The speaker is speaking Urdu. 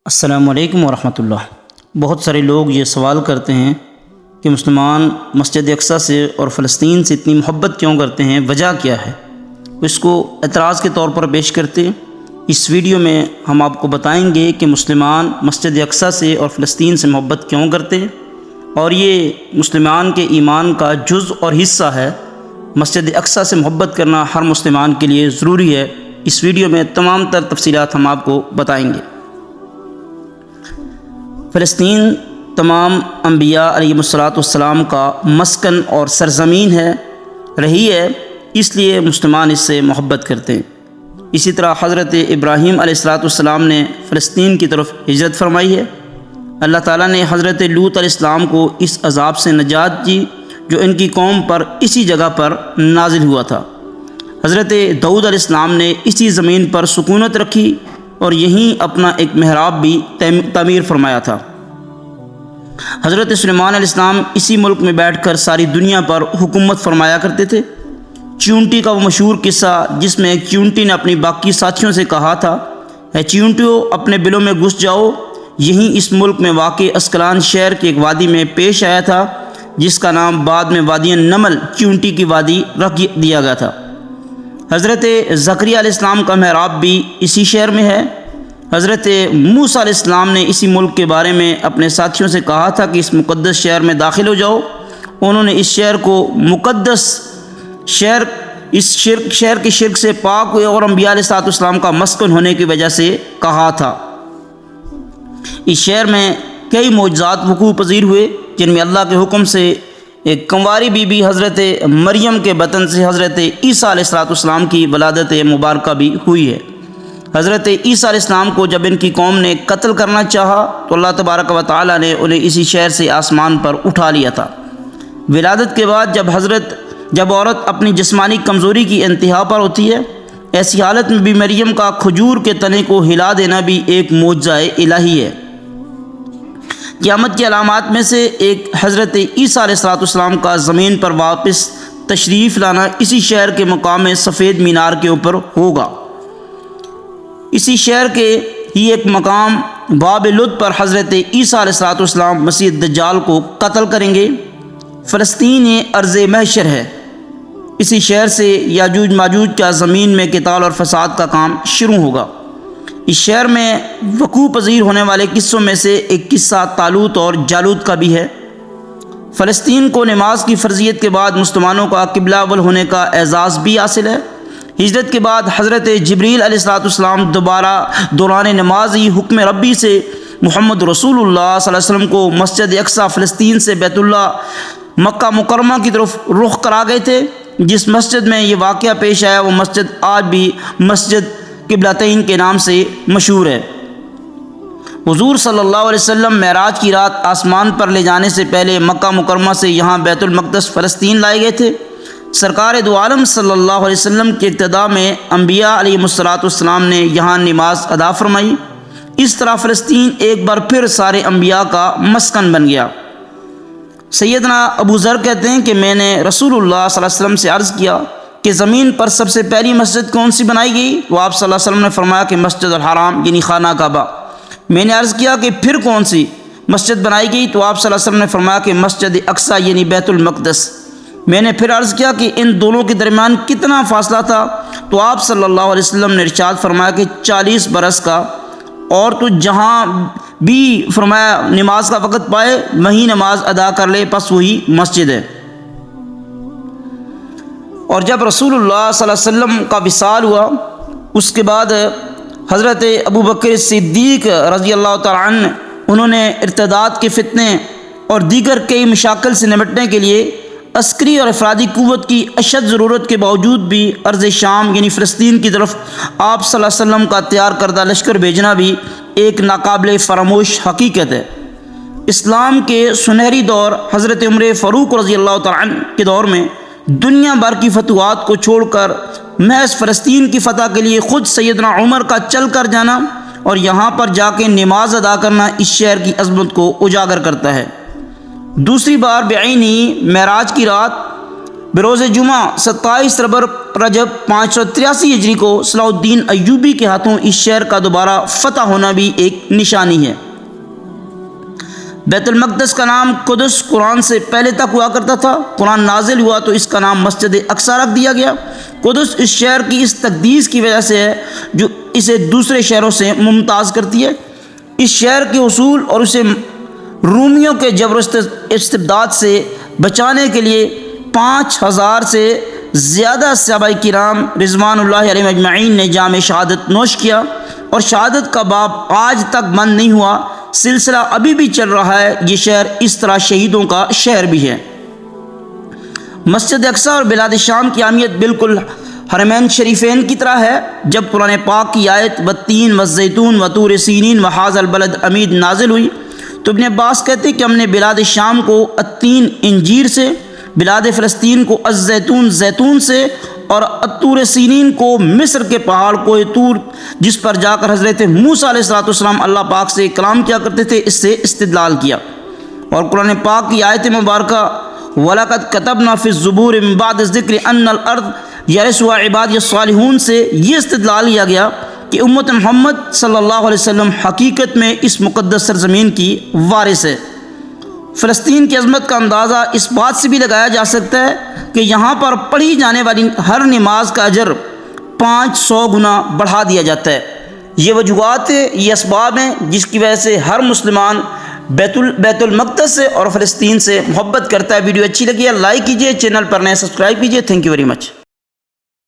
السلام علیکم ورحمۃ اللہ۔ بہت سارے لوگ یہ سوال کرتے ہیں کہ مسلمان مسجد اقصیٰ سے اور فلسطین سے اتنی محبت کیوں کرتے ہیں، وجہ کیا ہے؟ اس کو اعتراض کے طور پر پیش کرتے ہیں۔ اس ویڈیو میں ہم آپ کو بتائیں گے کہ مسلمان مسجد اقصیٰ سے اور فلسطین سے محبت کیوں کرتے ہیں، اور یہ مسلمان کے ایمان کا جز اور حصہ ہے۔ مسجد اقصیٰ سے محبت کرنا ہر مسلمان کے لیے ضروری ہے۔ اس ویڈیو میں تمام تر تفصیلات ہم آپ کو بتائیں گے۔ فلسطین تمام انبیاء علیہ السلام کا مسکن اور سرزمین رہی ہے، اس لیے مسلمان اس سے محبت کرتے ہیں۔ اسی طرح حضرت ابراہیم علیہ السلام نے فلسطین کی طرف ہجرت فرمائی ہے۔ اللہ تعالیٰ نے حضرت لوط علیہ السلام کو اس عذاب سے نجات دی جو ان کی قوم پر اسی جگہ پر نازل ہوا تھا۔ حضرت داؤد علیہ السلام نے اسی زمین پر سکونت رکھی اور یہیں اپنا ایک محراب بھی تعمیر فرمایا تھا۔ حضرت سلیمان علیہ السلام اسی ملک میں بیٹھ کر ساری دنیا پر حکومت فرمایا کرتے تھے۔ چیونٹی کا وہ مشہور قصہ جس میں ایک چیونٹی نے اپنی باقی ساتھیوں سے کہا تھا، اے چیونٹیوں اپنے بلوں میں گھس جاؤ، یہیں اس ملک میں واقع اسکلان شہر کے ایک وادی میں پیش آیا تھا جس کا نام بعد میں وادی نمل چیونٹی کی وادی رکھ دیا گیا تھا۔ حضرت زکریا علیہ السلام کا محراب بھی اسی شہر میں ہے۔ حضرت موسیٰ علیہ السلام نے اسی ملک کے بارے میں اپنے ساتھیوں سے کہا تھا کہ اس مقدس شہر میں داخل ہو جاؤ۔ انہوں نے اس شہر کو مقدس شہر شہر کے شرک سے پاک ہوئے اور انبیاء علیہ السلام کا مسکن ہونے کی وجہ سے کہا تھا۔ اس شہر میں کئی معجزات وقوع پذیر ہوئے جن میں اللہ کے حکم سے ایک کنواری بی بی حضرت مریم کے بطن سے حضرت عیسیٰ علیہ السلام کی ولادت مبارکہ بھی ہوئی ہے۔ حضرت عیسیٰ علیہ السلام کو جب ان کی قوم نے قتل کرنا چاہا تو اللہ تبارک و تعالیٰ نے انہیں اسی شہر سے آسمان پر اٹھا لیا تھا۔ ولادت کے بعد جب عورت اپنی جسمانی کمزوری کی انتہا پر ہوتی ہے، ایسی حالت میں بھی مریم کا کھجور کے تنے کو ہلا دینا بھی ایک معجزہ الہی ہے۔ قیامت کی علامات میں سے ایک حضرت عیسیٰ علیہ السلام کا زمین پر واپس تشریف لانا اسی شہر کے مقام سفید مینار کے اوپر ہوگا۔ اسی شہر کے ہی ایک مقام باب لد پر حضرت عیسیٰ علیہ السلام مسیح دجال کو قتل کریں گے۔ فلسطین ارض محشر ہے۔ اسی شہر سے یاجوج ماجوج کا زمین میں قتال اور فساد کا کام شروع ہوگا۔ اس شہر میں وقوع پذیر ہونے والے قصوں میں سے ایک قصہ طالوت اور جالوت کا بھی ہے۔ فلسطین کو نماز کی فرضیت کے بعد مسلمانوں کا قبلہ اول ہونے کا اعزاز بھی حاصل ہے۔ ہجرت کے بعد حضرت جبریل علیہ السلام دوبارہ دوران نماز ہی حکم ربی سے محمد رسول اللہ صلی اللہ علیہ وسلم کو مسجد اقصیٰ فلسطین سے بیت اللہ مکہ مکرمہ کی طرف رخ کرا گئے تھے۔ جس مسجد میں یہ واقعہ پیش آیا وہ مسجد آج بھی مسجد قبلتین کے نام سے مشہور ہے۔ حضور صلی اللہ علیہ وسلم معراج کی رات آسمان پر لے جانے سے پہلے مکہ مکرمہ سے یہاں بیت المقدس فلسطین لائے گئے تھے۔ سرکار دو عالم صلی اللہ علیہ وسلم کے اقتداء میں انبیاء علیہ السلام نے یہاں نماز ادا فرمائی۔ اس طرح فلسطین ایک بار پھر سارے انبیاء کا مسکن بن گیا۔ سیدنا ابو ذر کہتے ہیں کہ میں نے رسول اللہ صلی اللہ علیہ وسلم سے عرض کیا کہ زمین پر سب سے پہلی مسجد کون سی بنائی گئی؟ تو آپ صلی اللہ علیہ وسلم نے فرمایا کہ مسجد الحرام یعنی خانہ کعبہ۔ میں نے عرض کیا کہ پھر کون سی مسجد بنائی گئی؟ تو آپ صلی اللہ علیہ وسلم نے فرمایا کہ مسجد اقصیٰ یعنی بیت المقدس۔ میں نے پھر عرض کیا کہ ان دونوں کے درمیان کتنا فاصلہ تھا؟ تو آپ صلی اللہ علیہ وسلم نے ارشاد فرمایا کہ 40 برس کا، اور تو جہاں بھی فرمایا نماز کا وقت پائے وہیں نماز ادا کر لے، پس وہی مسجد ہے۔ اور جب رسول اللہ صلی اللہ علیہ وسلم کا وصال ہوا اس کے بعد حضرت ابو بکر صدیق رضی اللہ تعالیٰ عنہ انہوں نے ارتداد کے فتنے اور دیگر کئی مشاکل سے نمٹنے کے لیے عسکری اور افرادی قوت کی اشد ضرورت کے باوجود بھی ارض شام یعنی فلسطین کی طرف آپ صلی اللہ علیہ وسلم کا تیار کردہ لشکر بھیجنا بھی ایک ناقابل فراموش حقیقت ہے۔ اسلام کے سنہری دور حضرت عمر فاروق رضی اللہ تعالیٰ عنہ کے دور میں دنیا بھر کی فتوحات کو چھوڑ کر محض فلسطین کی فتح کے لیے خود سیدنا عمر کا چل کر جانا اور یہاں پر جا کے نماز ادا کرنا اس شہر کی عظمت کو اجاگر کرتا ہے۔ دوسری بار بعینی معراج کی رات بروز جمعہ 27 رجب 583 ہجری کو صلاح الدین ایوبی کے ہاتھوں اس شہر کا دوبارہ فتح ہونا بھی ایک نشانی ہے۔ بیت المقدس کا نام قدس قرآن سے پہلے تک ہوا کرتا تھا، قرآن نازل ہوا تو اس کا نام مسجد اقصیٰ رکھ دیا گیا۔ قدس اس شہر کی اس تقدیس کی وجہ سے ہے جو اسے دوسرے شہروں سے ممتاز کرتی ہے۔ اس شہر کے اصول اور اسے رومیوں کے جبر و استبداد سے بچانے کے لیے 5000 سے زیادہ صحابہ کرام رضوان اللہ علیہم اجمعین نے جام شہادت نوش کیا، اور شہادت کا باب آج تک بند نہیں ہوا، سلسلہ ابھی بھی چل رہا ہے۔ یہ شہر اس طرح شہیدوں کا شہر بھی ہے۔ مسجد اقصیٰ اور بلاد شام کی اہمیت بالکل حرمین شریفین کی طرح ہے۔ جب قرآن پاک کی آیت والتین والزیتون وطور سینین وہذا البلد امید نازل ہوئی تو ابن عباس کہتے کہ ہم نے بلاد شام کو التین انجیر سے، بلاد فلسطین کو الزیتون زیتون سے، اور الطور سینین کو مصر کے پہاڑ کوہ طور جس پر جا کر حضرت موسیٰ علیہ السلام اللہ پاک سے کلام کیا کرتے تھے، اس سے استدلال کیا۔ اور قرآن پاک کی آیت مبارکہ وَلَقَدْ كَتَبْنَا فِي الزُّبُورِ مِن بَعْدِ الذِّكْرِ أَنَّ الْأَرْضَ يَرِثُهَا عِبَادِيَ الصَّالِحُونَ سے یہ استدلال لیا گیا کہ امت محمد صلی اللہ علیہ وسلم حقیقت میں اس مقدس سرزمین کی وارث ہے۔ فلسطین کی عظمت کا اندازہ اس بات سے بھی لگایا جا سکتا ہے کہ یہاں پر پڑھی جانے والی ہر نماز کا اجر 500 گنا بڑھا دیا جاتا ہے۔ یہ وجوہات ہیں، یہ اسباب ہیں جس کی وجہ سے ہر مسلمان بیت المقدس سے اور فلسطین سے محبت کرتا ہے۔ ویڈیو اچھی لگی ہے لائک کیجئے، چینل پر نئے سبسکرائب کیجئے۔ Thank you very much.